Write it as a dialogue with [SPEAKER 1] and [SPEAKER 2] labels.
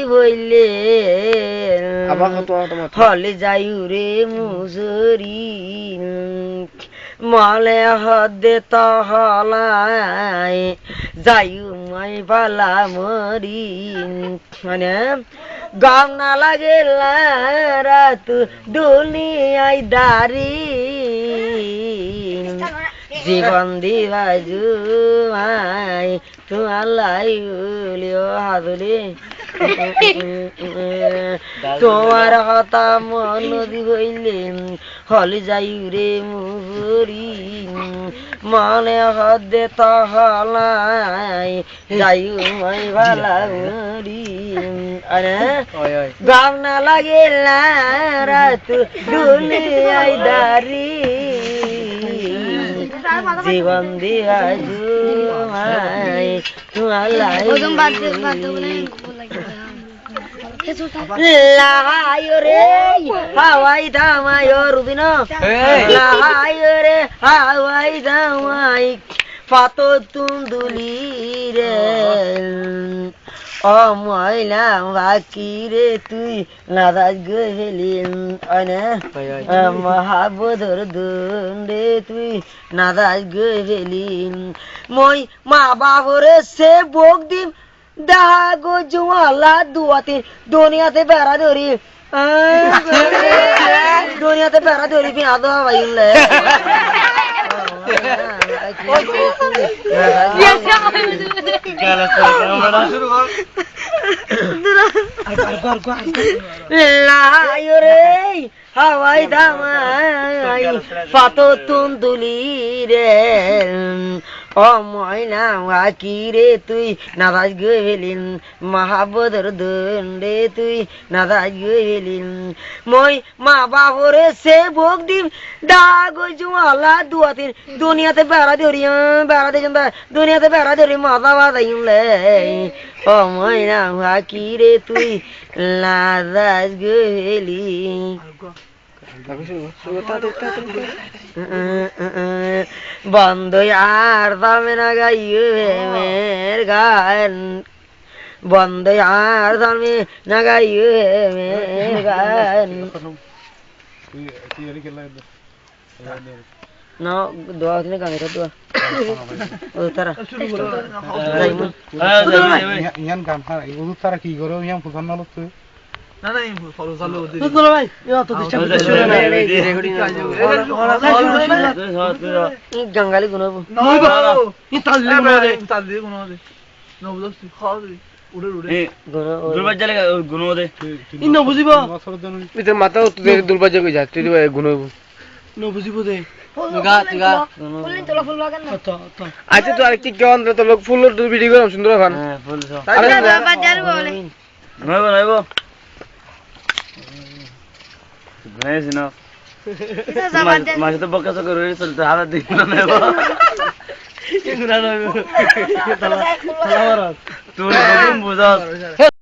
[SPEAKER 1] বইলে হলে যাইরে মুজুরি মলে হদে তহলায় যাইউ মাই বালা মরি মানে গাম না লাগে রাত দুনিয়ায় দারি জীবন দিবাজু মাই তোমার লাইলিও হাজুরি তোমার কথা মন নদী হইলে হলে যাই রে মুহুরি মনে হদে তহলাই যাই মাই ভালা মরি আরে গাম না লাগে রাত দুনিয়ায় দারি জীবন দিবাজু মাই তোমার লাহায় রে হাওয়াই ধামায় রুবিন লাহায় রে হাওয়াই ধামাই পাত তুন্দুলি রে ও ময়লা বাকি রে তুই নাদাজ গেলি মহাবধর দুন্ডে তুই নাদাজ গেলি মই মা বাবরে সে বোক দিম দেখা গো জুয়ালা দুয়াতে দুনিয়াতে বেড়া ধরি দুনিয়াতে বেড়া ধরি পেঁয়াজ ভাইলে হাওয়াই দামাই পাত তুন্দুলি রে ও ময়না কি রে তুই নাদাজ গেলিন মহাবদর দণ্ডে তুই নাদাজ গেলিন মই মা বাবরে সে ভোগ দিম ডাগ জুয়ালা দুয়াতিন দুনিয়াতে বেড়া ধরি বেড়া দেখুন দুনিয়াতে বেড়া ধরি মাথা বাদাইলে ও ময়না কি রে তুই নাদাজ গেলি বন্ধ আর দামে না গাইয়ের গান বন্ধ আর দামে না গাইয়ের গান না দোয়া দিনে গানে তো দোয়া ও তারা
[SPEAKER 2] ইয়ান গান হারাই ও তারা কি করে ইয়ান ফুসান না তুই না না ফলো চালু দে চলো ভাই ইয়া তো ডিস্টার্ব
[SPEAKER 1] গঙ্গালি গুনবো
[SPEAKER 2] নই বাবা ই তাললে গুনো দে নবুদস্তি খাও দে উড়ে উড়ে দুলবাজ জালে গুনো দে ই ন বুঝিব ইতে মাথা তুই দুলবাজ কই যা তুই গুনব ন বুঝিব দে গা গা ফুল তোলা ফুল লাগান না আচ্ছা তুই আরেকটি গান তো লোক ফুল ভিডিও করম সুন্দর গান হ্যাঁ ফুল আরে বাজার বলে নইব নইব Nice enough. Masih tu bekas aku ruri sultan ada di mana ya? Yang mana? Tahu orang. Tu belum buat.